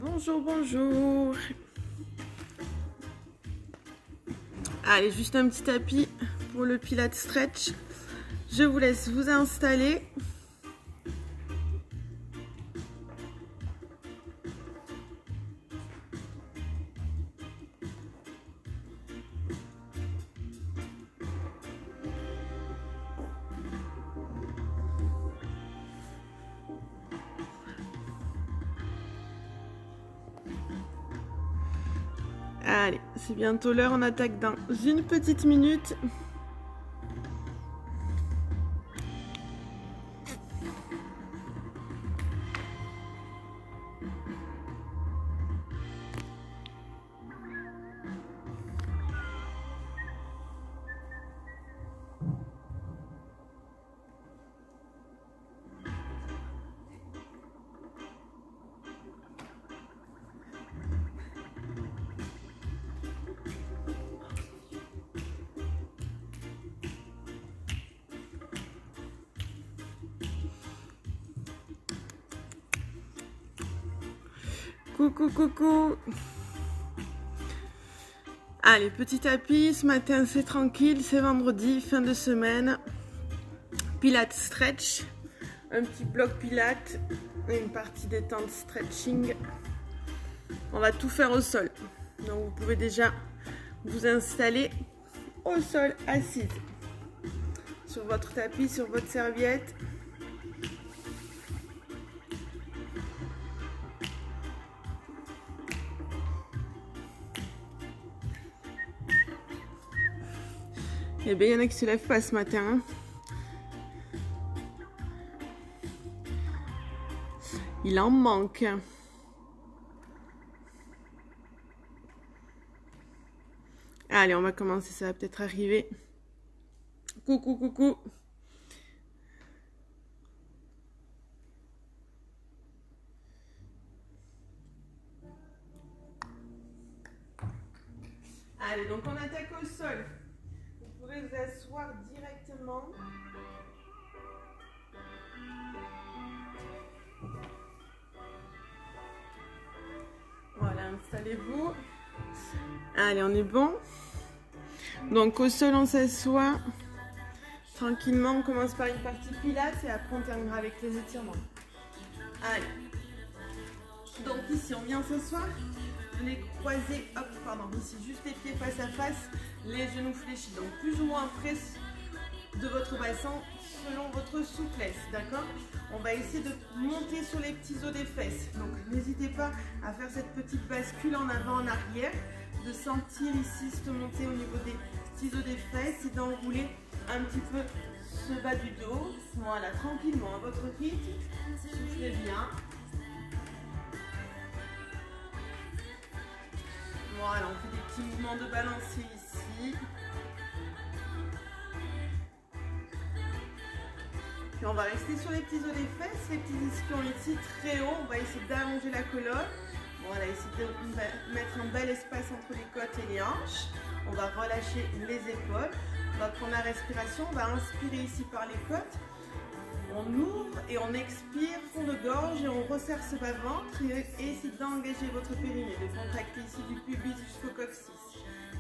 Bonjour, bonjour. Allez, juste un petit tapis pour le Pilates Stretch. Je vous laisse vous installer. Allez, c'est bientôt l'heure, on attaque dans une petite minute. Coucou, coucou. Allez, petit tapis, ce matin c'est tranquille, c'est vendredi, fin de semaine. Pilates Stretch, un petit bloc Pilates et une partie détente stretching. On va tout faire au sol. Donc vous pouvez déjà vous installer au sol assise. Sur votre tapis, sur votre serviette. Eh bien, il y en a qui se lèvent pas ce matin. Il en manque. Allez, on va commencer, ça va peut-être arriver. Coucou, coucou. Allez, donc on attaque au sol. Vous pouvez vous asseoir directement. Voilà, installez-vous. Allez, on est bon. Donc au sol, on s'assoit. Tranquillement, on commence par une partie pilates et après on terminera avec les étirements. Allez. Donc ici, on vient s'asseoir. Les croisés, hop, pardon, ici, juste les pieds face à face, les genoux fléchis. Donc plus ou moins près de votre bassin selon votre souplesse, d'accord? On va essayer de monter sur les petits os des fesses. Donc n'hésitez pas à faire cette petite bascule en avant, en arrière, de sentir ici se monter au niveau des petits os des fesses et d'enrouler un petit peu ce bas du dos. Voilà, tranquillement, à votre rythme, soufflez bien. Voilà, on fait des petits mouvements de balancier ici. Puis on va rester sur les petits os des fesses, les petits ischions ici très haut. On va essayer d'allonger la colonne. Voilà, essayer de mettre un bel espace entre les côtes et les hanches. On va relâcher les épaules. On va prendre la respiration. On va inspirer ici par les côtes. On ouvre et on expire, fond de gorge et on resserre ce bas-ventre et essayez d'engager votre périnée, de contracter ici du pubis jusqu'au coccyx.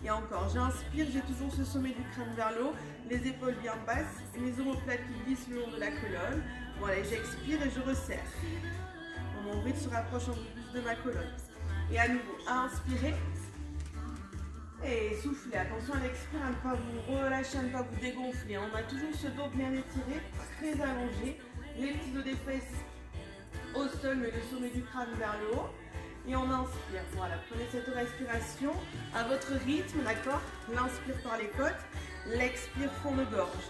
Et encore, j'inspire, j'ai toujours ce sommet du crâne vers le haut, les épaules bien basses, les omoplates qui glissent le long de la colonne. Voilà, j'expire et je resserre. Mon rythme se rapproche un peu plus de ma colonne. Et à nouveau, inspirez. Et soufflez, attention à l'expire, à ne pas vous relâcher, à ne pas vous dégonfler. On a toujours ce dos bien étiré, très allongé. Les petits os des fesses au sol, mais le sommet du crâne vers le haut. Et on inspire. Voilà, prenez cette respiration à votre rythme, d'accord? L'inspire par les côtes, l'expire fond de gorge.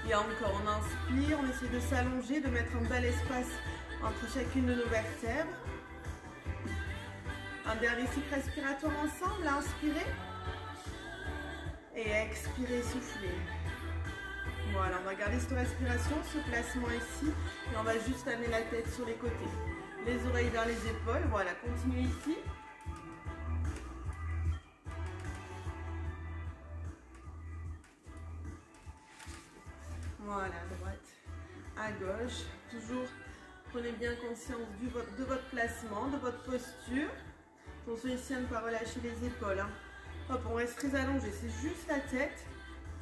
Et encore, on inspire, on essaie de s'allonger, de mettre un bel espace entre chacune de nos vertèbres. Un dernier cycle respiratoire ensemble, inspirez et expirez, soufflez. Voilà, on va garder cette respiration, ce placement ici, et on va juste amener la tête sur les côtés. Les oreilles vers les épaules, voilà, continuez ici. Voilà, à droite, à gauche, toujours Prenez bien conscience de votre placement, de votre posture. Attention ici à ne pas relâcher les épaules. Hein. Hop, on reste très allongé. C'est juste la tête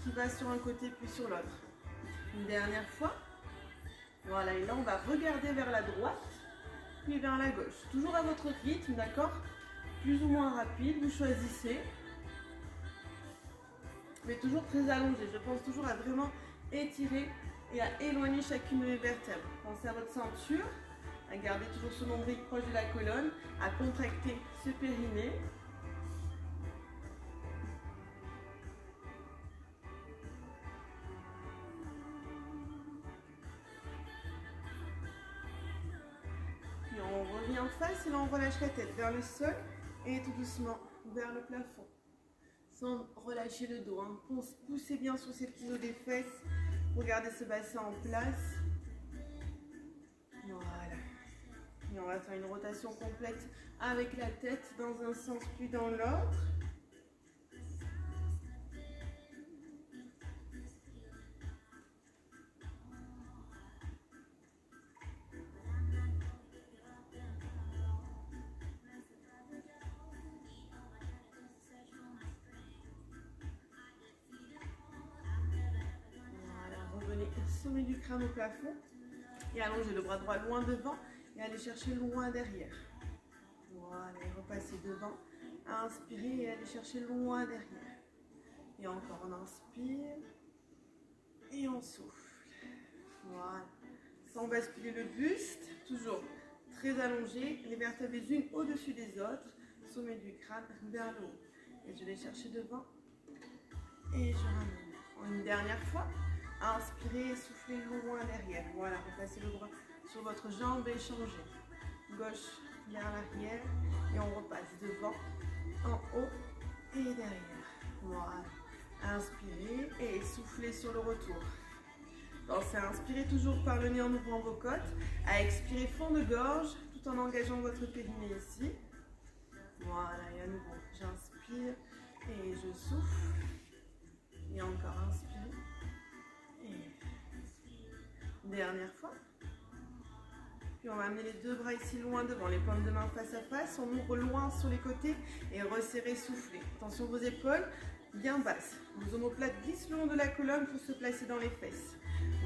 qui va sur un côté puis sur l'autre. Une dernière fois. Voilà, et là on va regarder vers la droite, puis vers la gauche. Toujours à votre rythme, d'accord? Plus ou moins rapide, vous choisissez. Mais toujours très allongé. Je pense toujours à vraiment étirer et à éloigner chacune des vertèbres. Pensez à votre ceinture, à garder toujours ce nombril proche de la colonne, à contracter ce périnée. Puis on revient en face et là on relâche la tête vers le sol et tout doucement vers le plafond. Sans relâcher le dos. Hein. Poussez bien sur ces petits os des fesses. Regardez ce bassin en place. Voilà. Et on va faire une rotation complète avec la tête dans un sens puis dans l'autre. Sommet du crâne au plafond et allongez le bras droit loin devant et allez chercher loin derrière. Voilà, et repassez devant, inspirez et allez chercher loin derrière. Et encore, on inspire et on souffle. Voilà, sans basculer le buste, toujours très allongé, les vertèbres les unes au-dessus des autres, sommet du crâne vers le haut. Et je vais chercher devant et je ramène. Une dernière fois. Inspirez et soufflez loin derrière. Voilà, repassez le bras sur votre jambe et changez. Gauche vers l'arrière et on repasse devant, en haut et derrière. Voilà. Inspirez et soufflez sur le retour. Pensez à inspirer toujours par le nez en ouvrant vos côtes, à expirer fond de gorge tout en engageant votre périnée ici. Voilà, et à nouveau, j'inspire et je souffle. Et encore inspire. Dernière fois. Puis on va amener les deux bras ici loin devant, les paumes de main face à face. On ouvre loin sur les côtés et resserrez, soufflez. Attention vos épaules bien basses. Vos omoplates glissent le long de la colonne pour se placer dans les fesses.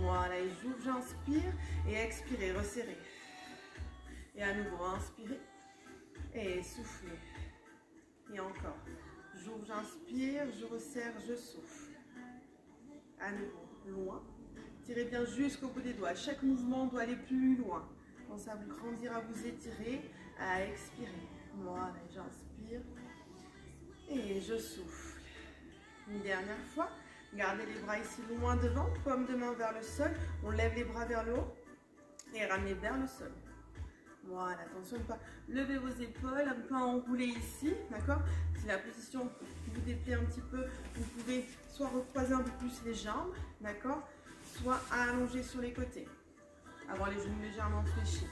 Voilà, et j'ouvre, j'inspire et expirez, resserrez. Et à nouveau, inspirez et soufflez. Et encore. J'ouvre, j'inspire, je resserre, je souffle. À nouveau, loin. Tirez bien jusqu'au bout des doigts. Chaque mouvement doit aller plus loin. Pensez à vous grandir, à vous étirer, à expirer. Voilà, j'inspire et je souffle. Une dernière fois. Gardez les bras ici loin devant, paume de main vers le sol. On lève les bras vers le haut et ramenez vers le sol. Voilà, attention de ne pas lever vos épaules, un peu enrouler ici, d'accord? Si la position vous déplaît un petit peu, vous pouvez soit recroiser un peu plus les jambes, d'accord? Soit allonger sur les côtés, avoir les genoux légèrement fléchis,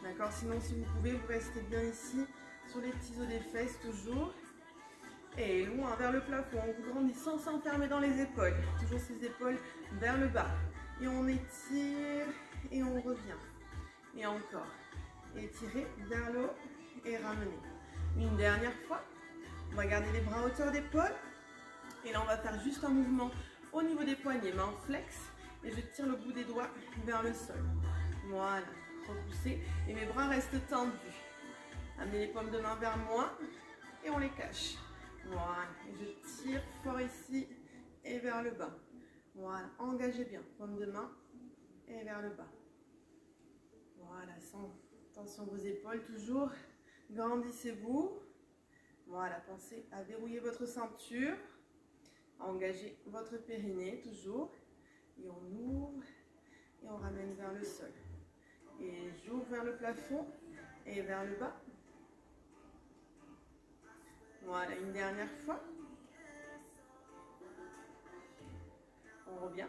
d'accord? Sinon, si vous pouvez, vous restez bien ici, sur les petits os des fesses toujours, et loin vers le plafond, on vous grandit sans s'enfermer dans les épaules, toujours ces épaules vers le bas, et on étire, et on revient, et encore, étirez vers le haut, et ramenez. Une dernière fois, on va garder les bras à hauteur d'épaule, et là on va faire juste un mouvement au niveau des poignets, main flex, et je tire le bout des doigts vers le sol. Voilà, repoussez et mes bras restent tendus. Amenez les paumes de main vers moi et on les cache. Voilà, et je tire fort ici et vers le bas. Voilà, engagez bien, paume de main et vers le bas. Voilà, sans tension vos épaules toujours. Grandissez-vous. Voilà, pensez à verrouiller votre ceinture. Engagez votre périnée toujours. Et on ouvre et on ramène vers le sol. Et j'ouvre vers le plafond et vers le bas. Voilà, une dernière fois. On revient.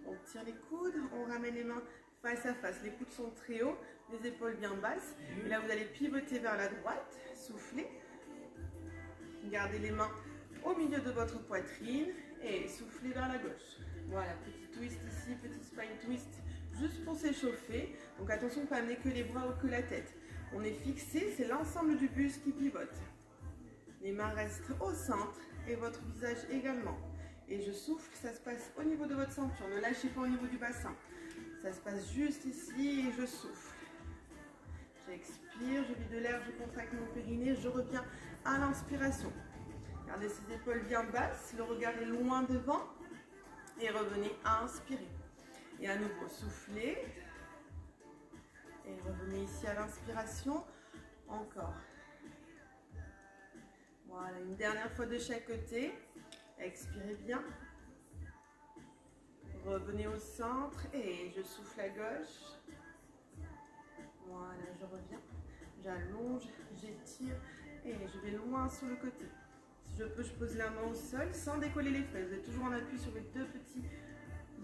On tire les coudes, on ramène les mains face à face. Les coudes sont très hauts, les épaules bien basses. Et là, vous allez pivoter vers la droite, souffler. Gardez les mains au milieu de votre poitrine et soufflez vers la gauche. Voilà, petit twist ici, petit spine twist juste pour s'échauffer. Donc attention, pas amener que les bras ou que la tête. On est fixé, c'est l'ensemble du buste qui pivote. Les mains restent au centre et votre visage également. Et je souffle, ça se passe au niveau de votre ceinture. Ne lâchez pas au niveau du bassin. Ça se passe juste ici et je souffle. J'expire, je vide de l'air, je contracte mon périnée, je reviens à l'inspiration. Gardez ses épaules bien basses, le regard est loin devant. Et revenez à inspirer. Et à nouveau, soufflez. Et revenez ici à l'inspiration. Encore. Voilà, une dernière fois de chaque côté. Expirez bien. Revenez au centre et je souffle à gauche. Voilà, je reviens. J'allonge, j'étire et je vais loin sur le côté. Si je peux, je pose la main au sol sans décoller les fesses. Vous êtes toujours en appui sur les deux petits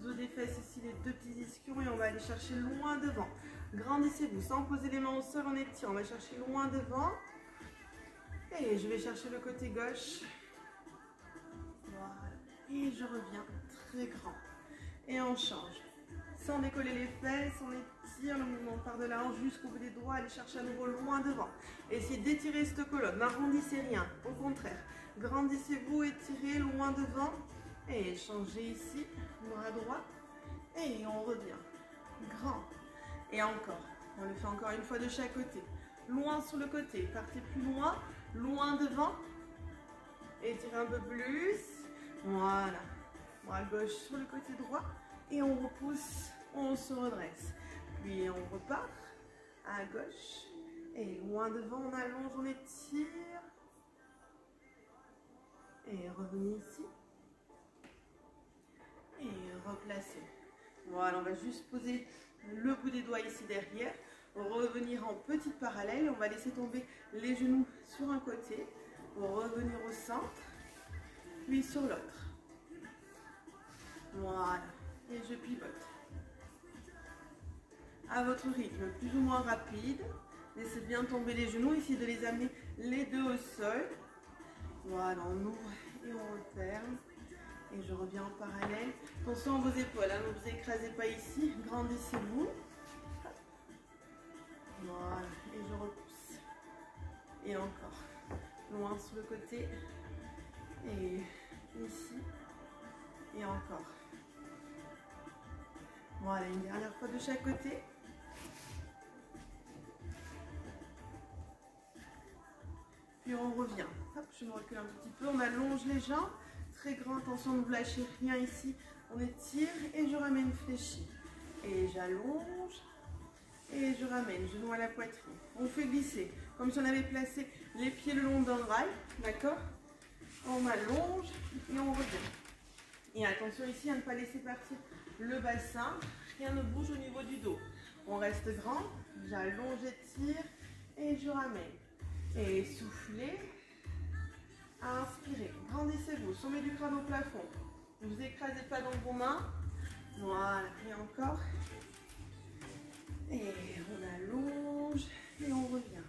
os des fesses ici, les deux petits ischions et on va aller chercher loin devant. Grandissez-vous sans poser les mains au sol, on étire. On va chercher loin devant. Et je vais chercher le côté gauche. Voilà. Et je reviens très grand. Et on change. Sans décoller les fesses, on étire le mouvement par de la hanche jusqu'au bout des doigts. Allez chercher à nouveau loin devant. Essayez d'étirer cette colonne. N'arrondissez rien. Au contraire. Grandissez-vous, étirez loin devant. Et changez ici. Bras droit. Et on revient. Grand. Et encore. On le fait encore une fois de chaque côté. Loin sur le côté. Partez plus loin. Loin devant. Étirez un peu plus. Voilà. Bras gauche sur le côté droit. Et on repousse. On se redresse. Puis on repart. À gauche. Et loin devant, on allonge, on étire. Et revenez ici. Et replacer. Voilà, on va juste poser le bout des doigts ici derrière. Revenir en petite parallèle. On va laisser tomber les genoux sur un côté. Revenir au centre. Puis sur l'autre. Voilà. Et je pivote. À votre rythme, plus ou moins rapide. Laissez bien tomber les genoux. Essayez de les amener les deux au sol. Voilà, on ouvre et on referme. Et je reviens en parallèle. Attention à vos épaules, hein, ne vous écrasez pas ici. Grandissez-vous. Voilà, et je repousse. Et encore. Loin sur le côté. Et ici. Et encore. Voilà, une dernière fois de chaque côté. Puis on revient. Hop, je me recule un petit peu. On allonge les jambes. Très grand, attention, ne vous lâchez rien ici. On étire et je ramène fléchi. Et j'allonge. Et je ramène, genou à la poitrine. On fait glisser, comme si on avait placé les pieds le long d'un rail. D'accord? On allonge et on revient. Et attention ici à ne pas laisser partir le bassin. Rien ne bouge au niveau du dos. On reste grand. J'allonge, j'étire et je ramène. Et soufflez. Inspirez. Grandissez-vous. Sommet du crâne au plafond. Ne vous écrasez pas dans vos mains. Voilà. Et encore. Et on allonge et on revient.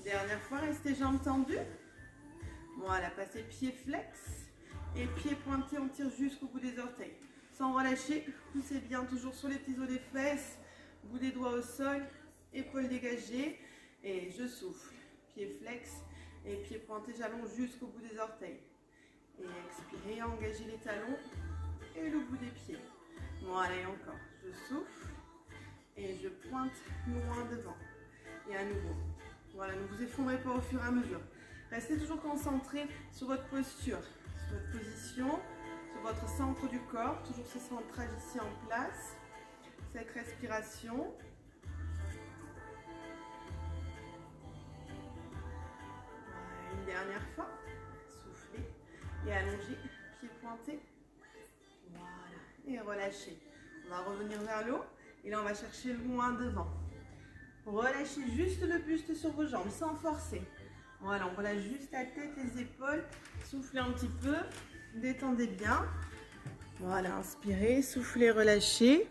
Dernière fois, restez jambes tendues. Voilà, passez pied flex et pied pointé, on tire jusqu'au bout des orteils. Sans relâcher, poussez bien toujours sur les petits os des fesses, bout des doigts au sol, épaules dégagées et je souffle. Pied flex et pied pointé, j'allonge jusqu'au bout des orteils. Et expirez, engagez les talons et le bout des pieds. Voilà, et encore. Je souffle et je pointe loin devant. Et à nouveau. Voilà, ne vous effondrez pas au fur et à mesure. Restez toujours concentré sur votre posture, sur votre position, sur votre centre du corps. Toujours ce centrage ici en place. Cette respiration. Voilà, une dernière fois. Soufflez et allongez, pieds pointés. Voilà, et relâchez. On va revenir vers le haut et là on va chercher loin devant. Relâchez juste le buste sur vos jambes sans forcer. Voilà, on relâche juste la tête, les épaules. Soufflez un petit peu, détendez bien. Voilà, inspirez, soufflez, relâchez.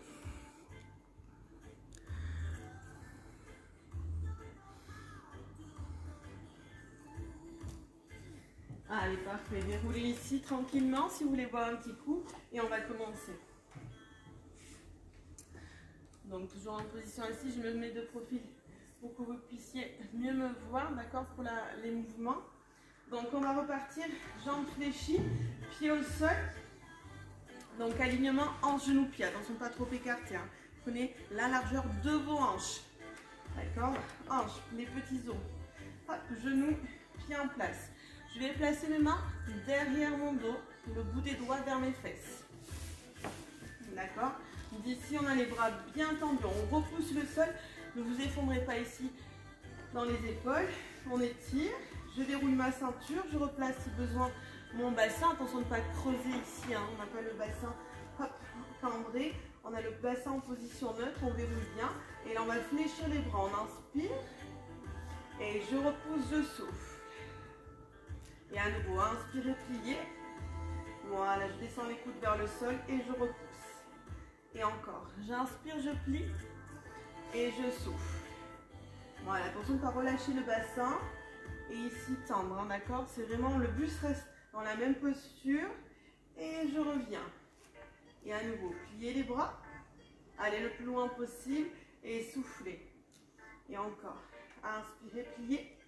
Allez, parfait. Déroulez ici tranquillement si vous voulez boire un petit coup. Et on va commencer. Donc, toujours en position ici, je me mets de profil pour que vous puissiez mieux me voir, d'accord, pour les mouvements. Donc, on va repartir, jambes fléchies, pieds au sol. Donc, alignement hanche-genou-pied. Attention, pas trop écarté. Hein. Prenez la largeur de vos hanches. D'accord? Hanches, les petits os. Hop, genoux, pieds en place. Je vais placer mes mains derrière mon dos, le bout des doigts vers mes fesses. D'accord? D'ici, on a les bras bien tendus. On repousse le sol. Ne vous effondrez pas ici dans les épaules. On étire. Je déroule ma ceinture. Je replace si besoin mon bassin. Attention de ne pas creuser ici. Hein. On n'a pas le bassin hop, cambré. On a le bassin en position neutre. On verrouille bien. Et là, on va fléchir les bras. On inspire. Et je repousse, je souffle. Et à nouveau, inspirez, pliez. Voilà, je descends les coudes vers le sol et je repousse. Et encore, j'inspire, je plie et je souffle. Voilà, attention de ne pas relâcher le bassin et ici tendre, hein, d'accord? C'est vraiment, le buste reste dans la même posture et je reviens. Et à nouveau, pliez les bras, allez le plus loin possible et soufflez. Et encore, inspirez, pliez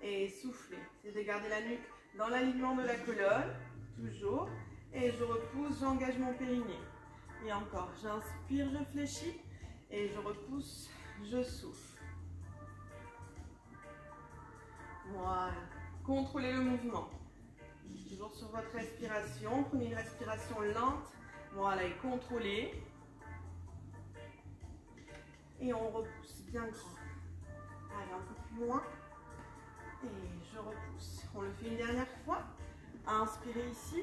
et soufflez. C'est de garder la nuque dans l'alignement de la colonne, toujours. Et je repousse, j'engage mon périnée. Et encore, j'inspire, je fléchis et je repousse, je souffle. Voilà, contrôlez le mouvement. Toujours sur votre respiration, prenez une respiration lente. Voilà, et contrôlez. Et on repousse bien grand. Allez, un peu plus loin. Et je repousse. On le fait une dernière fois. Inspirez ici.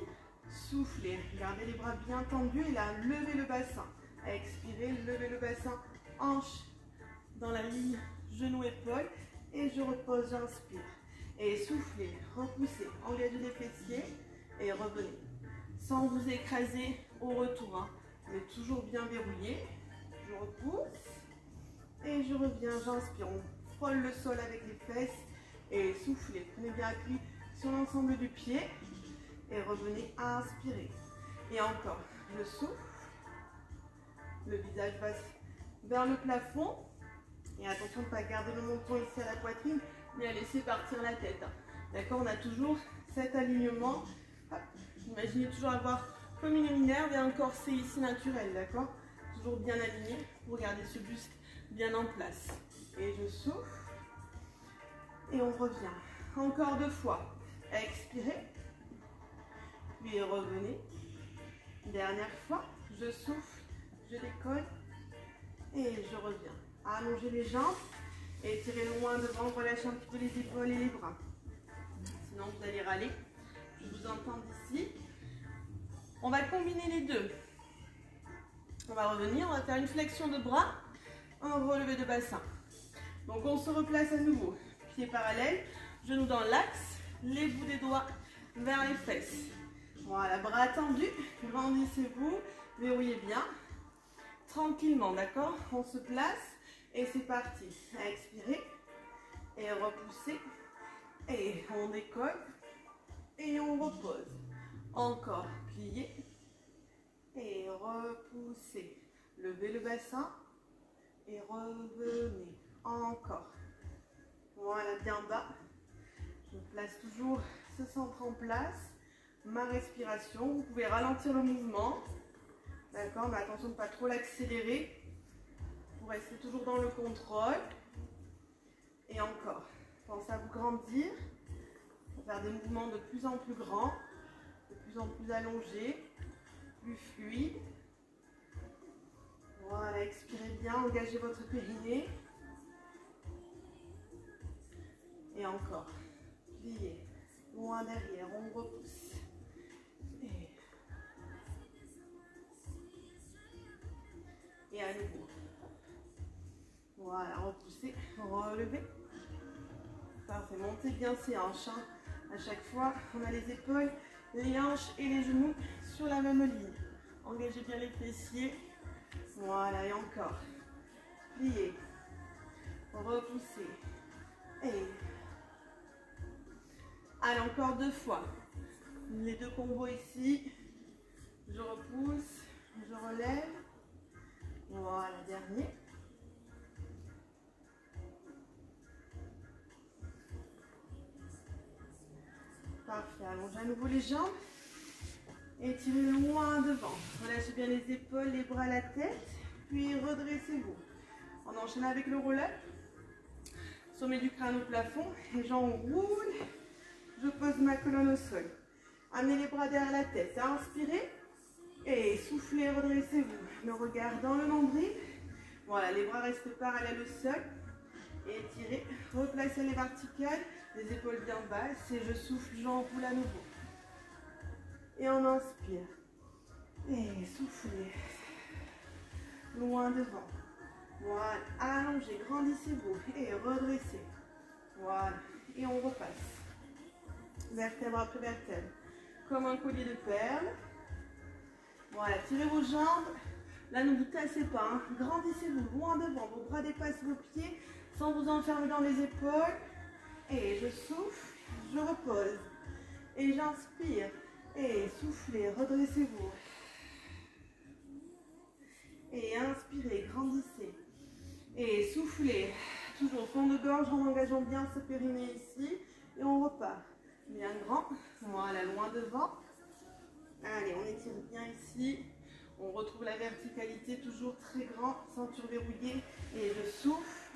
Soufflez, gardez les bras bien tendus et là, levez le bassin. Expirez, levez le bassin, hanche dans la ligne, genou, épaule. Et je repose, j'inspire. Et soufflez, repoussez, engagez les fessiers et revenez. Sans vous écraser au retour, hein, mais toujours bien verrouillé. Je repousse et je reviens, j'inspire. On frôle le sol avec les fesses et soufflez. Prenez bien appui sur l'ensemble du pied. Et revenez à inspirer. Et encore, je souffle. Le visage va vers le plafond. Et attention de ne pas garder le menton ici à la poitrine, mais à laisser partir la tête. D'accord? On a toujours cet alignement. Hop. Imaginez toujours avoir comme une minerve et un corset ici naturel. D'accord? Toujours bien aligné pour garder ce buste bien en place. Et je souffle. Et on revient. Encore 2 fois. Expirez. Puis revenez. Dernière fois, je souffle, je décolle et je reviens. Allongez les jambes et tirez loin devant, relâchez un petit peu les épaules et les bras. Sinon vous allez râler. Je vous entends d'ici. On va combiner les deux. On va revenir, on va faire une flexion de bras, un relevé de bassin. Donc on se replace à nouveau. Pieds parallèles, genoux dans l'axe, les bouts des doigts vers les fesses. Voilà, bras tendus, grandissez-vous, verrouillez bien, tranquillement, d'accord? On se place et c'est parti. Expirez et repoussez et on décolle et on repose. Encore, pliez et repoussez. Levez le bassin et revenez. Encore. Voilà, bien bas. Je place toujours ce centre en place. Ma respiration, vous pouvez ralentir le mouvement, d'accord, mais attention de ne pas trop l'accélérer pour rester toujours dans le contrôle. Et encore, pensez à vous grandir, pour faire des mouvements de plus en plus grands, de plus en plus allongés, plus fluides. Voilà, expirez bien, engagez votre périnée. Et encore, pliez, loin derrière, on repousse. Et à nouveau. Voilà, repoussez, relevez. Parfait, montez bien ces hanches. Hein. À chaque fois, on a les épaules, les hanches et les genoux sur la même ligne. Engagez bien les fessiers. Voilà, et encore. Pliez. Repoussez. Et Allez, encore 2 fois. Les 2 combos ici. Je repousse, je relève. Voilà, dernier. Parfait, allongez à nouveau les jambes. Étirez loin devant. Relâchez bien les épaules, les bras, la tête. Puis redressez-vous. On enchaîne avec le roll-up. Sommet du crâne au plafond. Les jambes roulent. Je pose ma colonne au sol. Amenez les bras derrière la tête. Inspirez. Et soufflez, redressez-vous. Le regard dans le nombril. Voilà, les bras restent parallèles au sol. Étirez. Replacez les verticales. Les épaules bien basses. Et je souffle, j'enroule à nouveau. Et on inspire. Et soufflez. Loin devant. Voilà. Allongez, grandissez-vous. Et redressez. Voilà. Et on repasse. Vertèbre après vertèbre. Comme un collier de perles. Voilà. Tirez vos jambes. Là, ne vous tassez pas. Hein. Grandissez-vous loin devant. Vos bras dépassent vos pieds sans vous enfermer dans les épaules. Et je souffle. Je repose. Et j'inspire. Et soufflez, redressez-vous. Et inspirez, grandissez. Et soufflez. Toujours fond de gorge en engageant bien ce périnée ici. Et on repart. Bien grand. Voilà, loin devant. Allez, on étire bien ici. On retrouve la verticalité, toujours très grand. Ceinture verrouillée. Et je souffle.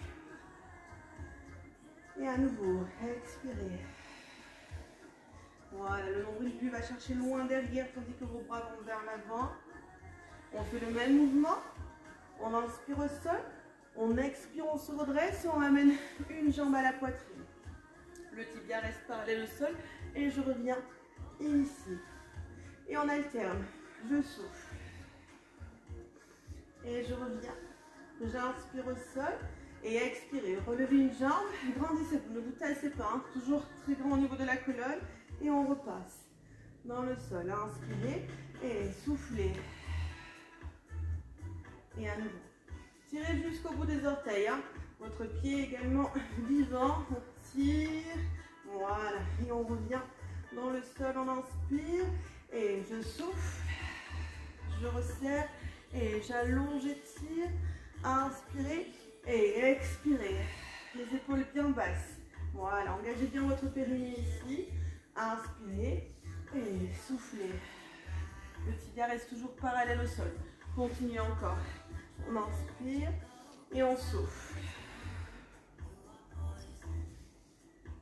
Et à nouveau, expirez. Voilà, le nombril lui va chercher loin derrière tandis que vos bras vont vers l'avant. On fait le même mouvement. On inspire au sol. On expire, on se redresse et on amène une jambe à la poitrine. Le tibia reste parallèle au sol et je reviens ici. Et on alterne. Je souffle. Et je reviens. J'inspire au sol et expirez. Relevez une jambe, grandissez-vous. Ne vous tassez pas. Hein. Toujours très grand au niveau de la colonne. Et on repasse dans le sol. Inspirez et soufflez. Et à nouveau. Tirez jusqu'au bout des orteils. Hein. Votre pied également vivant. On tire. Voilà. Et on revient dans le sol. On inspire. Et je souffle. Je resserre. Et j'allonge et tire. Inspirez. Et expirez. Les épaules bien basses. Voilà. Engagez bien votre périnée ici. Inspirez et soufflez. Le tibia reste toujours parallèle au sol. Continuez encore. On inspire et on souffle.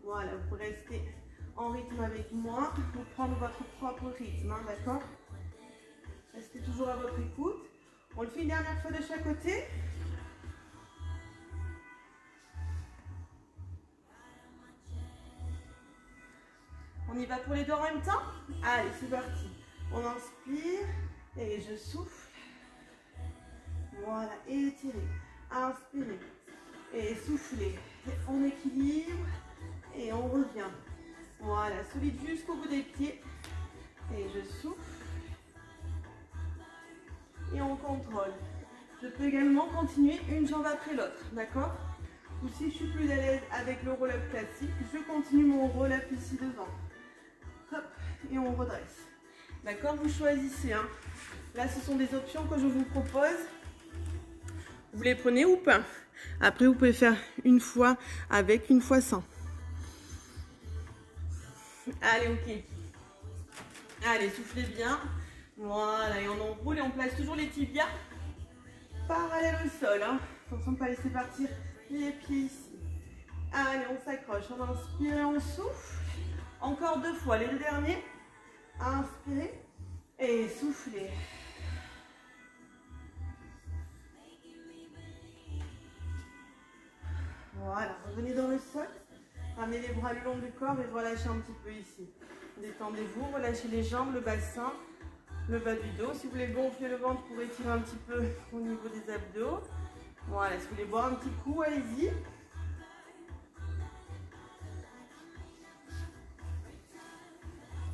Voilà, vous pouvez rester en rythme avec moi. Vous prendre votre propre rythme, hein, d'accord? Restez toujours à votre écoute. On le fait une dernière fois de chaque côté. On y va pour les deux en même temps? Allez, c'est parti. On inspire et je souffle. Voilà, et étirez. Inspirez et soufflez. On équilibre et on revient. Voilà, solide jusqu'au bout des pieds. Et je souffle. Et on contrôle. Je peux également continuer une jambe après l'autre, d'accord? Ou si je suis plus à l'aise avec le roll-up classique, je continue mon roll-up ici devant. Hop, et on redresse. D'accord, vous choisissez. Hein. Là, ce sont des options que je vous propose. Vous les prenez ou pas? Après, vous pouvez faire une fois avec, une fois sans. Allez, ok. Allez, soufflez bien. Voilà, et on enroule et on place toujours les tibias parallèles au sol. Hein. Attention de ne pas laisser partir les pieds ici. Allez, on s'accroche. On inspire et on souffle. Encore deux fois, les deux derniers. Inspirez et soufflez. Voilà, revenez dans le sol. Ramenez les bras le long du corps et relâchez un petit peu ici. Détendez-vous, relâchez les jambes, le bassin, le bas du dos. Si vous voulez gonfler le ventre pour étirer un petit peu au niveau des abdos. Voilà, si vous voulez boire un petit coup, allez-y.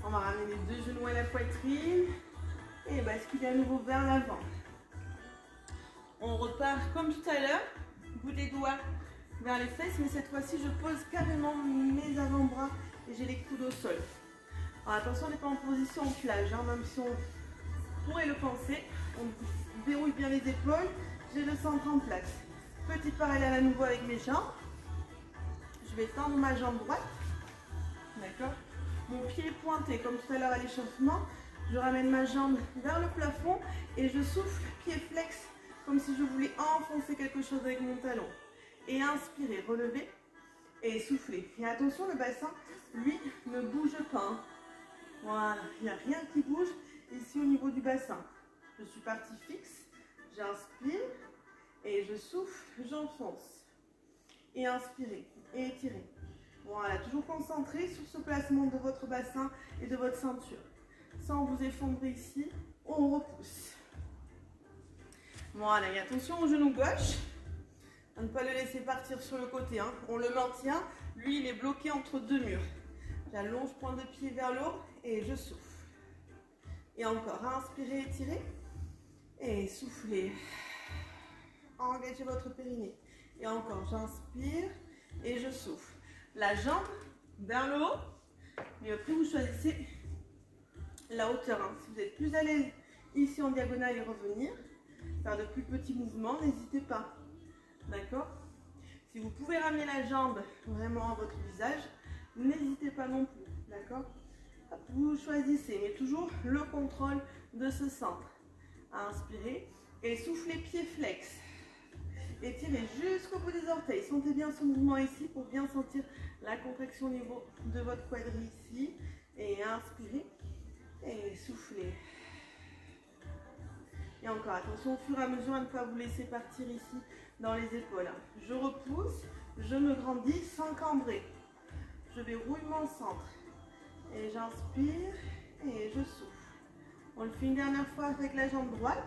On va ramener les deux genoux à la poitrine et basculer à nouveau vers l'avant. On repart comme tout à l'heure, bout des doigts vers les fesses, mais cette fois-ci je pose carrément mes avant-bras et j'ai les coudes au sol. Alors attention, on n'est pas en position plage, hein, même si on pourrait le penser. On verrouille bien les épaules, j'ai le centre en place. Petit parallèle à nouveau avec mes jambes. Je vais tendre ma jambe droite. D'accord. Mon pied est pointé, comme tout à l'heure à l'échauffement. Je ramène ma jambe vers le plafond et je souffle, pied flex, comme si je voulais enfoncer quelque chose avec mon talon. Et inspirez, relevez et soufflez. Et attention, le bassin, lui, ne bouge pas. Hein. Voilà, il n'y a rien qui bouge ici au niveau du bassin. Je suis partie fixe, j'inspire et je souffle, j'enfonce. Et inspirez et étirez. Voilà, toujours concentré sur ce placement de votre bassin et de votre ceinture. Sans vous effondrer ici, on repousse. Voilà, et attention au genou gauche. À ne pas le laisser partir sur le côté. Hein. On le maintient. Lui, il est bloqué entre deux murs. J'allonge point de pied vers le haut et je souffle. Et encore, inspirez, étirez. Et soufflez. Engagez votre périnée. Et encore, j'inspire et je souffle. La jambe vers le haut. Et après, vous choisissez la hauteur. Hein. Si vous êtes plus à l'aise ici en diagonale et revenir, faire de plus petits mouvements, n'hésitez pas. D'accord? Si vous pouvez ramener la jambe vraiment à votre visage, n'hésitez pas non plus. D'accord? Vous choisissez, mais toujours le contrôle de ce centre. Inspirez et soufflez pied flex. Étirez jusqu'au bout des orteils. Sentez bien ce mouvement ici pour bien sentir la contraction au niveau de votre quadrille ici. Et inspirez et soufflez. Et encore, attention au fur et à mesure à ne pas vous laisser partir ici dans les épaules. Je repousse, je me grandis sans cambrer. Je verrouille mon centre. Et j'inspire et je souffle. On le fait une dernière fois avec la jambe droite.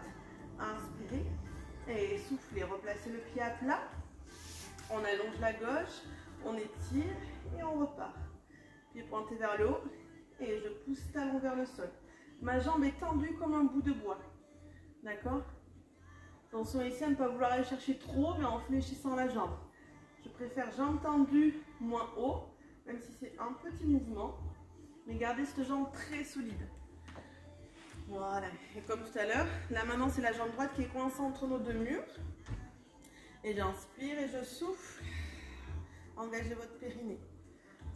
Inspirez et soufflez. Replacez le pied à plat. On allonge la gauche, on étire et on repart. Pied pointé vers le haut et je pousse talon vers le sol. Ma jambe est tendue comme un bout de bois. D'accord? Attention ici à ne pas vouloir aller chercher trop, mais en fléchissant la jambe. Je préfère jambe tendue, moins haut, même si c'est un petit mouvement. Mais gardez cette jambe très solide. Voilà. Et comme tout à l'heure, là maintenant c'est la jambe droite qui est coincée entre nos deux murs. Et j'inspire et je souffle. Engagez votre périnée.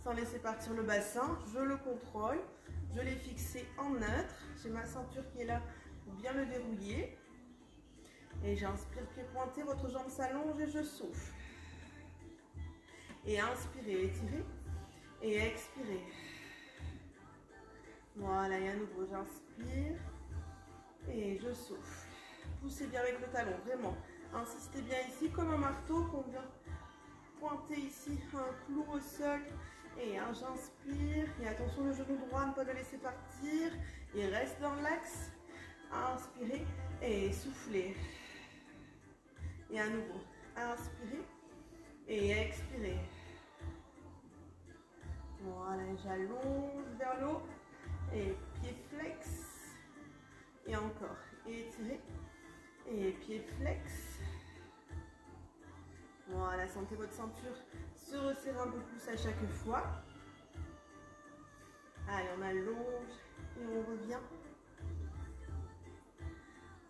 Sans laisser partir le bassin, je le contrôle. Je l'ai fixé en neutre. J'ai ma ceinture qui est là pour bien le verrouiller. Et j'inspire, pied pointé, votre jambe s'allonge et je souffle. Et inspirez, étirez. Et expirez. Voilà, et à nouveau, j'inspire. Et je souffle. Poussez bien avec le talon, vraiment. Insistez bien ici, comme un marteau qu'on vient pointer ici, un clou au sol. Et j'inspire. Et attention, le genou droit, ne pas le laisser partir. Il reste dans l'axe. Inspirez et soufflez. Et à nouveau, inspirez et expirez. Voilà, j'allonge vers le haut. Et pied flex. Et encore. Et étirez. Et pied flex. Voilà, sentez votre ceinture se resserrer un peu plus à chaque fois. Allez, on allonge et on revient.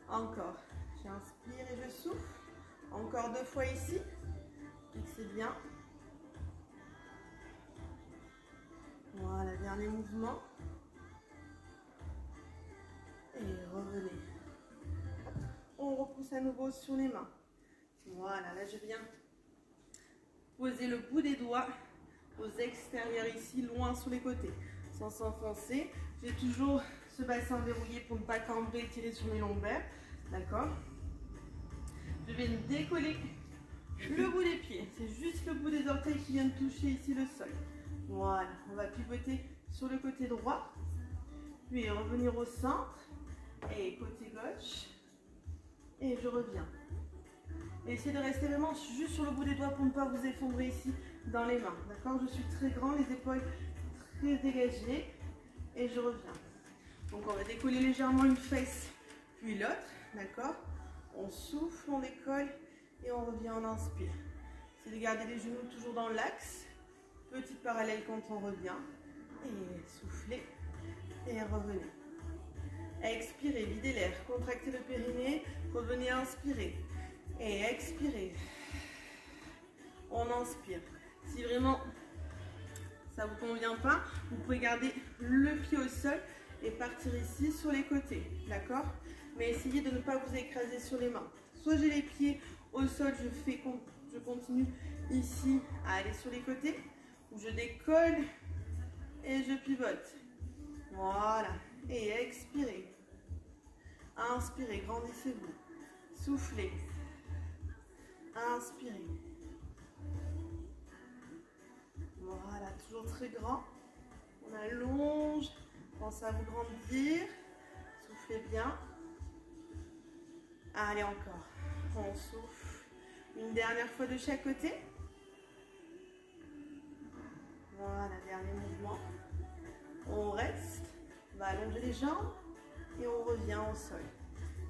Encore. J'inspire et je souffle. Encore 2 fois ici. Fixez bien. Voilà, dernier mouvement. Et revenez. On repousse à nouveau sur les mains. Voilà, là je viens poser le bout des doigts aux extérieurs ici, loin sur les côtés, sans s'enfoncer. J'ai toujours ce bassin verrouillé pour ne pas cambrer et tirer sur mes lombaires. D'accord? Je vais décoller le bout des pieds. C'est juste le bout des orteils qui vient de toucher ici le sol. Voilà, on va pivoter sur le côté droit, puis revenir au centre, et côté gauche, et je reviens. Et essayez de rester vraiment juste sur le bout des doigts pour ne pas vous effondrer ici dans les mains. D'accord? Je suis très grand, les épaules très dégagées, et je reviens. Donc on va décoller légèrement une fesse, puis l'autre. D'accord? On souffle, on décolle, et on revient, on inspire. C'est de garder les genoux toujours dans l'axe. Petit parallèle quand on revient. Et soufflez. Et revenez. Expirez, videz l'air. Contractez le périnée. Revenez, inspirer. Et expirez. On inspire. Si vraiment ça ne vous convient pas, vous pouvez garder le pied au sol et partir ici sur les côtés. D'accord? Mais essayez de ne pas vous écraser sur les mains. Soit j'ai les pieds au sol, je continue ici à aller sur les côtés, ou je décolle et je pivote. Voilà. Et expirez. Inspirez, grandissez-vous. Soufflez. Inspirez. Voilà, toujours très grand. On allonge. Pensez à vous grandir. Soufflez bien. Allez, encore. On souffle. Une dernière fois de chaque côté. Voilà, dernier mouvement. On reste. On va allonger les jambes. Et on revient au sol.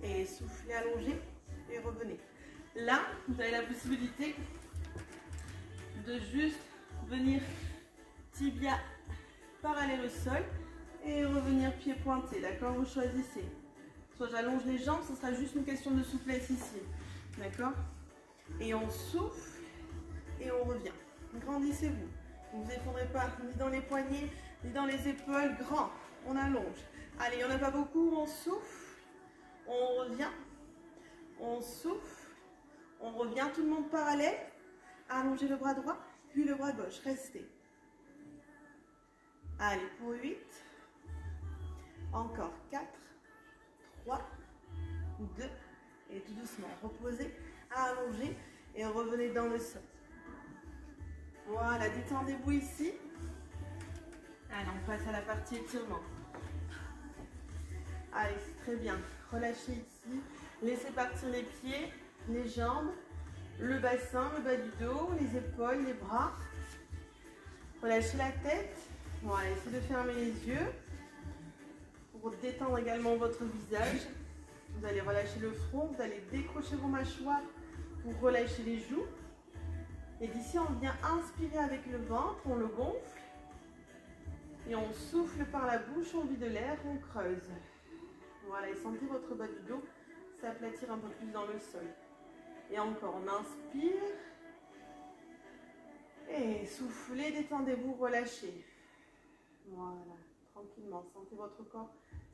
Et soufflez, allongez. Et revenez. Là, vous avez la possibilité de juste venir tibia parallèle au sol et revenir pied pointé. D'accord? Vous choisissez. Soit j'allonge les jambes, ce sera juste une question de souplesse ici. D'accord? Et on souffle et on revient. Grandissez-vous. Ne vous effondrez pas ni dans les poignets, ni dans les épaules. Grand. On allonge. Allez, il n'y en a pas beaucoup. On souffle. On revient. On souffle. On revient. Tout le monde parallèle. Allongez le bras droit, puis le bras gauche. Restez. Allez, pour 8. Encore 4. 3. 2. Et tout doucement, reposez, allongez et revenez dans le sol. Voilà, détendez-vous ici. Allez, on passe à la partie étirement. Allez, c'est très bien. Relâchez ici. Laissez partir les pieds, les jambes, le bassin, le bas du dos, les épaules, les bras. Relâchez la tête. Voilà, essayez de fermer les yeux pour détendre également votre visage. Vous allez relâcher le front, vous allez décrocher vos mâchoires pour relâcher les joues. Et d'ici, on vient inspirer avec le ventre, on le gonfle. Et on souffle par la bouche, on vide l'air, on creuse. Voilà, et sentez votre bas du dos s'aplatir un peu plus dans le sol. Et encore, on inspire. Et soufflez, détendez-vous, relâchez. Voilà, tranquillement, sentez votre corps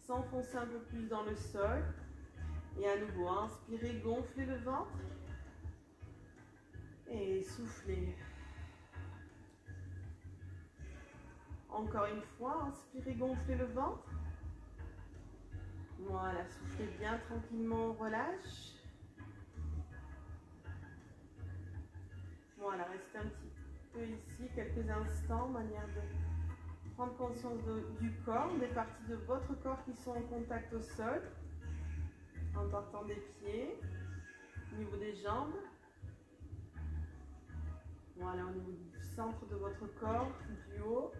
s'enfoncer un peu plus dans le sol. Et à nouveau, inspirez, gonflez le ventre. Et soufflez. Encore une fois, inspirez, gonflez le ventre. Voilà, soufflez bien tranquillement, on relâche. Voilà, restez un petit peu ici, quelques instants, manière de prendre conscience du corps, des parties de votre corps qui sont en contact au sol, en partant des pieds, au niveau des jambes. Voilà, au niveau du centre de votre corps, du haut,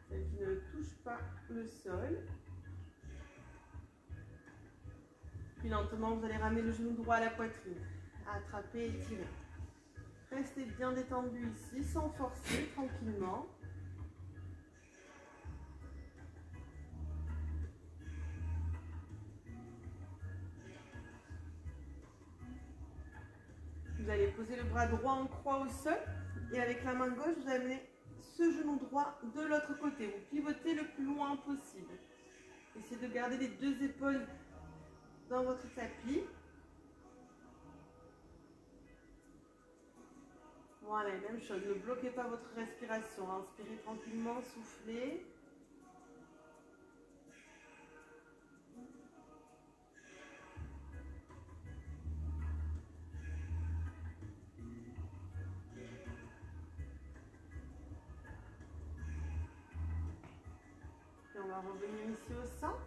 celle qui ne touche pas le sol. Puis lentement, vous allez ramener le genou droit à la poitrine. Attraper et tirer. Restez bien détendu ici, sans forcer, tranquillement. Vous allez poser le bras droit en croix au sol. Et avec la main gauche, vous amenez ce genou droit de l'autre côté. Vous pivotez le plus loin possible. Essayez de garder les deux épaules dans votre tapis. Voilà, même chose, ne bloquez pas votre respiration. Inspirez tranquillement, soufflez. Et on va revenir ici au centre.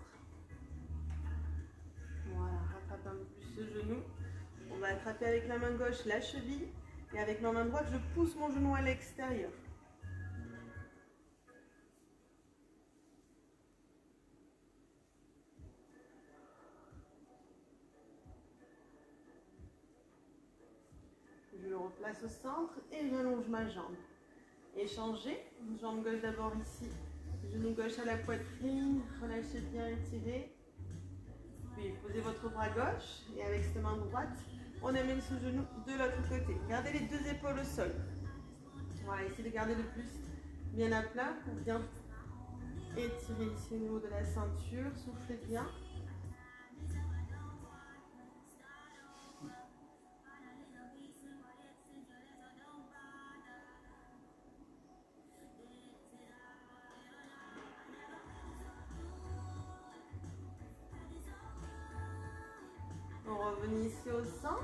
Voilà, rattrape un peu plus ce genou. On va attraper avec la main gauche la cheville. Et avec ma main droite, je pousse mon genou à l'extérieur. Je le replace au centre et j'allonge ma jambe. Échangez. Jambe gauche d'abord ici. Genou gauche à la poitrine. Relâchez bien, étirez. Puis posez votre bras gauche et avec cette main droite, on amène ce genou de l'autre côté. Gardez les deux épaules au sol. Voilà, essayez de garder le plus bien à plat pour bien étirer ici au niveau de la ceinture. Soufflez bien. On revient ici au centre.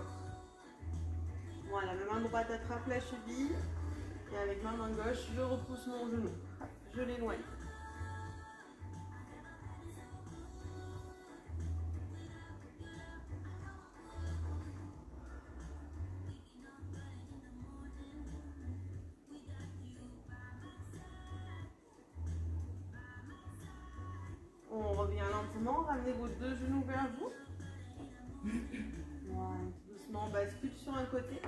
Voilà, ma main droite attrape la cheville. Et avec ma main gauche, je repousse mon genou. Je l'éloigne. On revient lentement, ramenez vos deux genoux vers vous. Voilà, doucement, on bascule sur un côté.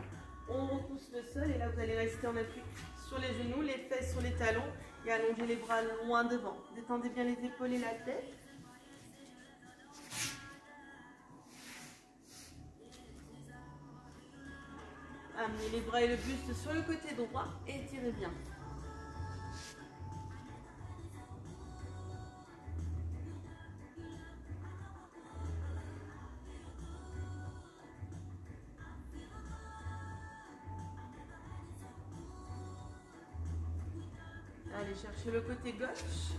On repousse le sol et là vous allez rester en appui sur les genoux, les fesses sur les talons et allongez les bras loin devant. Détendez bien les épaules et la tête. Amenez les bras et le buste sur le côté droit et étirez bien. Allez chercher le côté gauche.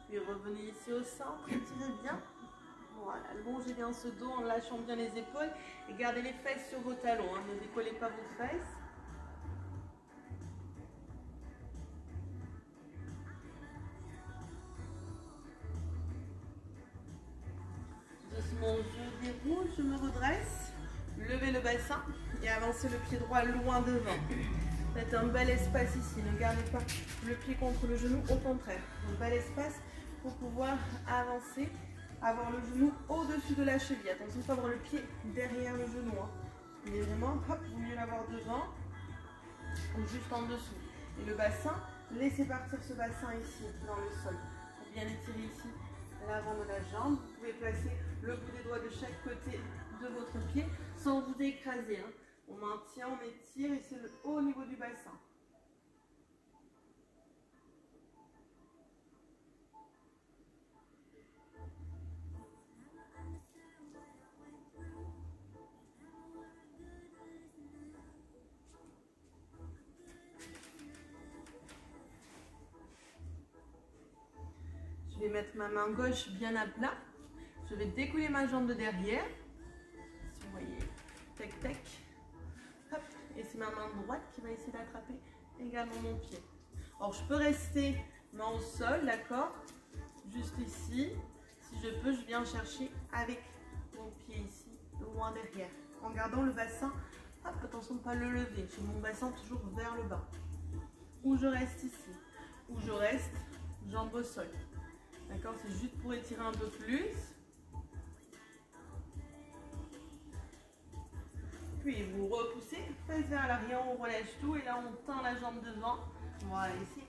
Puis revenez ici au centre, étirez bien. Voilà, allongez bien ce dos en lâchant bien les épaules et gardez les fesses sur vos talons. Hein. Ne décollez pas vos fesses. Doucement, je déroule, je me redresse. Levez le bassin et avancez le pied droit loin devant. Faites un bel espace ici. Ne gardez pas le pied contre le genou, au contraire. Un bel espace pour pouvoir avancer. Avoir le genou au-dessus de la cheville. Attention, pas avoir le pied derrière le genou. Hein. Mais vraiment, hop, il vaut mieux l'avoir devant ou juste en dessous. Et le bassin, laissez partir ce bassin ici, dans le sol. Pour bien étirer ici l'avant de la jambe. Vous pouvez placer le bout des doigts de chaque côté de votre pied sans vous écraser. Hein. On maintient, on étire et c'est le haut niveau du bassin. Je vais mettre ma main gauche bien à plat. Je vais découler ma jambe de derrière. Si vous voyez, tac tac. Hop. Et c'est ma main droite qui va essayer d'attraper également mon pied. Alors je peux rester main au sol, d'accord? Juste ici. Si je peux, je viens chercher avec mon pied ici, loin derrière. En gardant le bassin, hop, attention de ne pas le lever. J'ai mon bassin toujours vers le bas. Ou je reste ici. Ou je reste jambe au sol. D'accord, c'est juste pour étirer un peu plus. Puis vous repoussez, face vers l'arrière, on relâche tout et là on tend la jambe devant. Voilà, ici,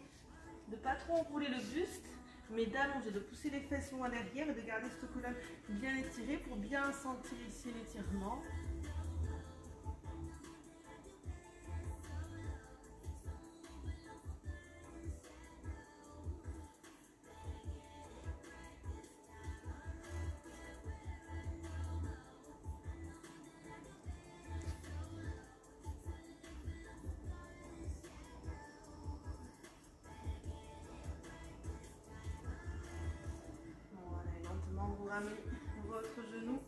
de ne pas trop enrouler le buste, mais d'allonger, de pousser les fesses loin derrière et de garder cette colonne bien étirée pour bien sentir ici l'étirement. Vous ramenez votre genou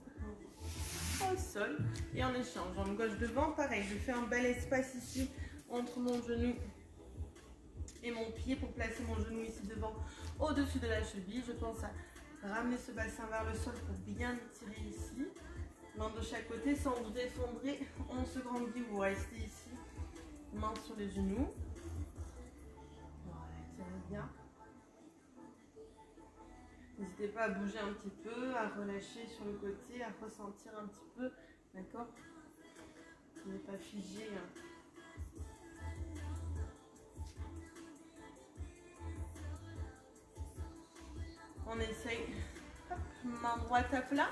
au sol et en échange, jambe gauche devant, pareil, je fais un bel espace ici entre mon genou et mon pied pour placer mon genou ici devant au-dessus de la cheville. Je pense à ramener ce bassin vers le sol pour bien étirer ici. Main de chaque côté sans vous effondrer. On se grandit, vous restez ici. Main sur les genoux. Voilà, tirez bien. N'hésitez pas à bouger un petit peu, à relâcher sur le côté, à ressentir un petit peu. D'accord? Vous n'êtes pas figé. On essaye. Hop, main droite à plat.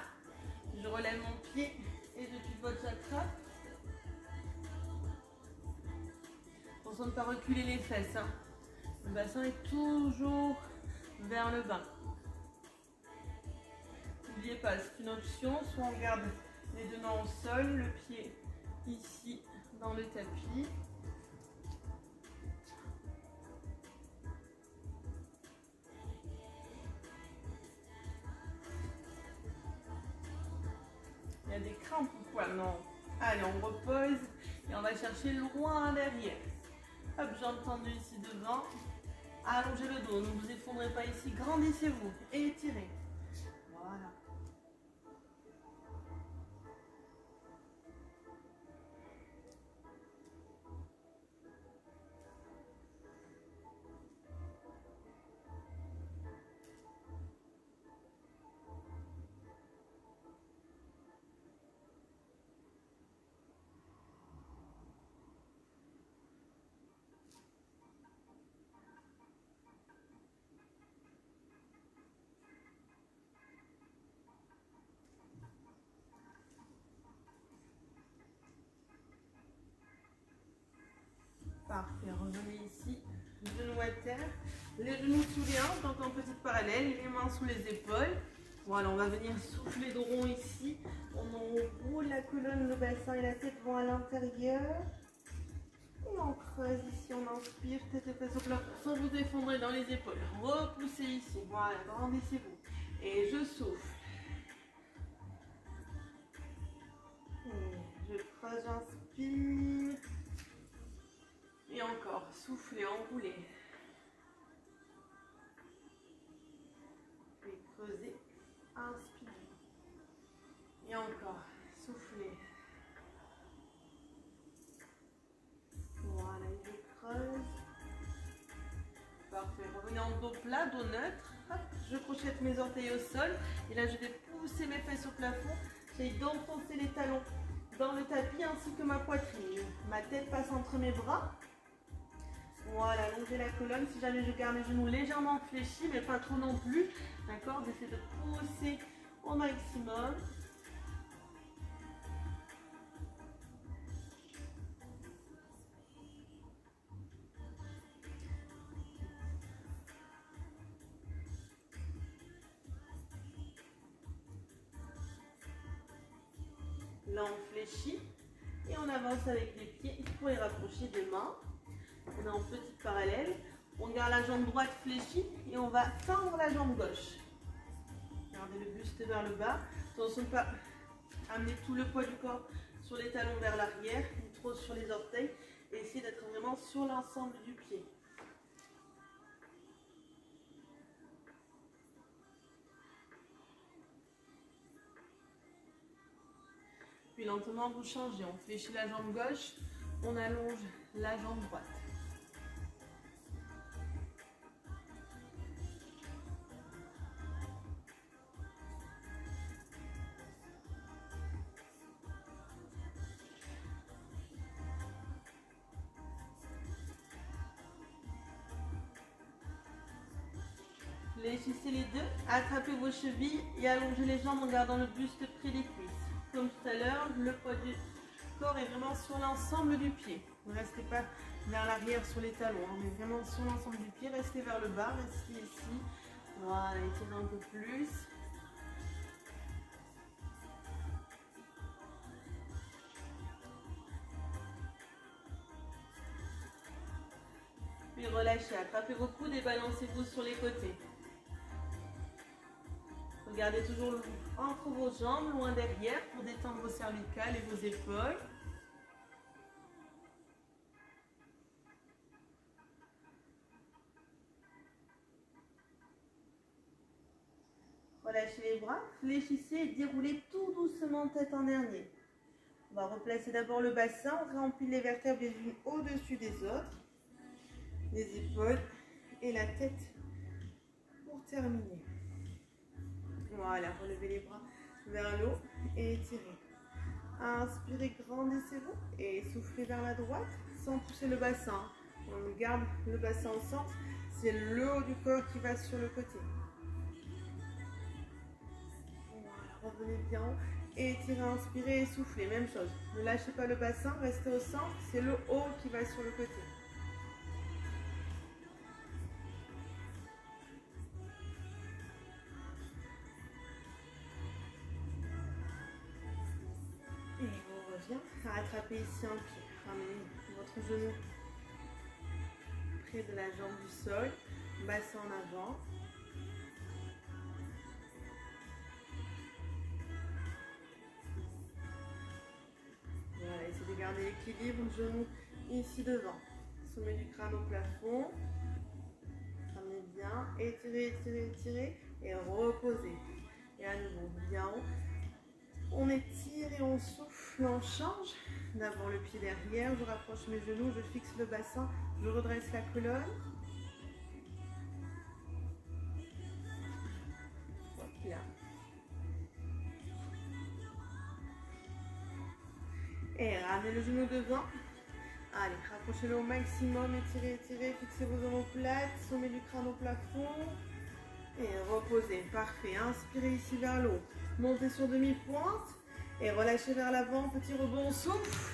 Je relève mon pied et depuis votre j'attrape. Attention de ne pas reculer les fesses. Hein. Le bassin est toujours vers le bas. N'oubliez pas, c'est une option. Soit on garde les deux mains au sol, le pied ici dans le tapis. Il y a des crampes ou quoi? Non. Allez, on repose et on va chercher loin derrière. Hop, jambes tendues ici devant. Allongez le dos, ne vous effondrez pas ici. Grandissez-vous et étirez. Voilà. Parfait, revenez ici, genoux à terre, les genoux sous les hanches, donc en petite parallèle, les mains sous les épaules. Voilà, on va venir souffler de rond ici. On enroule la colonne, le bassin et la tête vont à l'intérieur. Et on creuse ici, on inspire, tête et fesses au plat, sans vous effondrer dans les épaules. Repoussez ici, voilà, grandissez-vous. Et je souffle. Et je creuse, j'inspire. Et encore, soufflez, enroulez. Puis creusez, inspirez. Et encore, soufflez. Voilà, je creuse. Parfait, revenez en dos plat, dos neutre. Hop, je crochette mes orteils au sol. Et là, je vais pousser mes fesses au plafond. J'essaie d'enfoncer les talons dans le tapis ainsi que ma poitrine. Ma tête passe entre mes bras. Voilà, allongez la colonne. Si jamais je garde les genoux légèrement fléchis, mais pas trop non plus. D'accord? J'essaie de pousser au maximum. Là, on fléchit et on avance avec les pieds pour les rapprocher des mains. On est en petite parallèle. On garde la jambe droite fléchie et on va tendre la jambe gauche. Gardez le buste vers le bas. Attention de ne pas amener tout le poids du corps sur les talons vers l'arrière, ni trop sur les orteils. Et essayez d'être vraiment sur l'ensemble du pied. Puis lentement, vous changez. On fléchit la jambe gauche, on allonge la jambe droite. Fléchissez les deux, attrapez vos chevilles et allongez les jambes en gardant le buste près des cuisses. Comme tout à l'heure, le poids du corps est vraiment sur l'ensemble du pied. Ne restez pas vers l'arrière sur les talons, mais vraiment sur l'ensemble du pied. Restez vers le bas, restez ici. Voilà, étirez un peu plus. Puis relâchez, attrapez vos coudes et balancez-vous sur les côtés. Regardez toujours entre vos jambes, loin derrière, pour détendre vos cervicales et vos épaules. Relâchez les bras, fléchissez et déroulez tout doucement doucement, tête en dernier. On va replacer d'abord le bassin, on remplit les vertèbres les unes au-dessus des autres. Les épaules et la tête pour terminer. Voilà, relevez les bras vers le haut et étirez. Inspirez, grandissez-vous et soufflez vers la droite sans pousser le bassin. On garde le bassin au centre, c'est le haut du corps qui va sur le côté. Voilà, revenez bien haut et étirez, inspirez et soufflez. Même chose, ne lâchez pas le bassin, restez au centre, c'est le haut qui va sur le côté. Et on revient à attraper ici un pied. Ramenez votre genou près de la jambe du sol, bassin en avant. Voilà, essayez de garder l'équilibre, genou ici devant. Sommet du crâne au plafond. Ramenez bien, étirez, étirez, étirez et reposez. Et à nouveau, bien haut. On étire et on souffle, on change. D'abord le pied derrière, je rapproche mes genoux, je fixe le bassin, je redresse la colonne. Bien. Et ramenez le genou devant. Allez, rapprochez-le au maximum, étirez, étirez, fixez vos omoplates, sommet du crâne au plafond. Et reposez, parfait. Inspirez ici vers le haut. Montez sur demi-pointe et relâchez vers l'avant. Petit rebond, on souffle.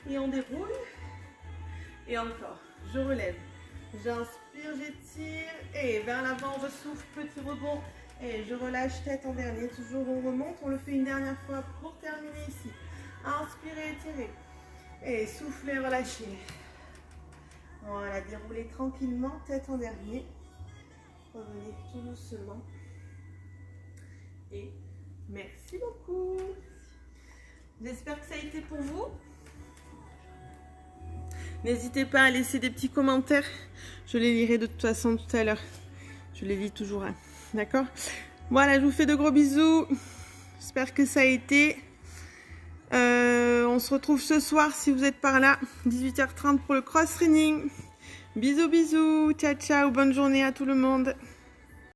Et on déroule. Et encore, je relève. J'inspire, j'étire. Et vers l'avant, je souffle, petit rebond. Et je relâche, tête en dernier. Toujours on remonte. On le fait une dernière fois pour terminer ici. Inspirez, étirez. Et soufflez, relâchez. Voilà, déroulez tranquillement, tête en dernier. Revenez tout doucement. Et merci beaucoup. J'espère que ça a été pour vous. N'hésitez pas à laisser des petits commentaires. Je les lirai de toute façon tout à l'heure. Je les lis toujours. Hein. D'accord? Voilà, je vous fais de gros bisous. J'espère que ça a été. On se retrouve ce soir si vous êtes par là. 18h30 pour le cross-training. Bisous, bisous. Ciao, ciao. Bonne journée à tout le monde.